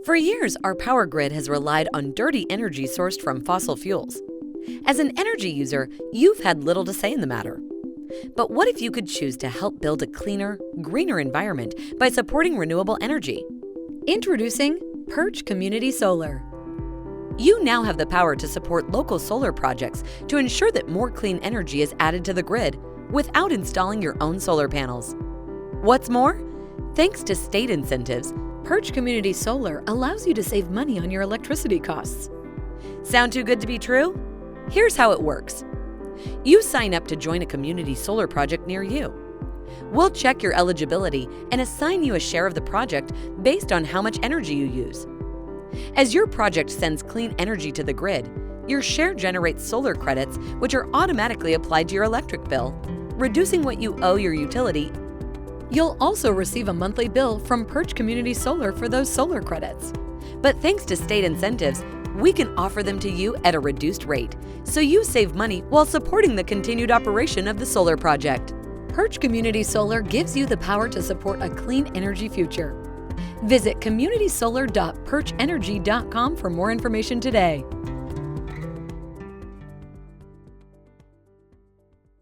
For years, our power grid has relied on dirty energy sourced from fossil fuels. As an energy user, you've had little to say in the matter. But what if you could choose to help build a cleaner, greener environment by supporting renewable energy? Introducing Perch Community Solar. You now have the power to support local solar projects to ensure that more clean energy is added to the grid without installing your own solar panels. What's more, thanks to state incentives, Perch Community Solar allows you to save money on your electricity costs. Sound too good to be true? Here's how it works. You sign up to join a community solar project near you. We'll check your eligibility and assign you a share of the project based on how much energy you use. As your project sends clean energy to the grid, your share generates solar credits which are automatically applied to your electric bill, reducing what you owe your utility. You'll also receive a monthly bill from Perch Community Solar for those solar credits. But thanks to state incentives, we can offer them to you at a reduced rate, so you save money while supporting the continued operation of the solar project. Perch Community Solar gives you the power to support a clean energy future. Visit communitysolar.perchenergy.com for more information today.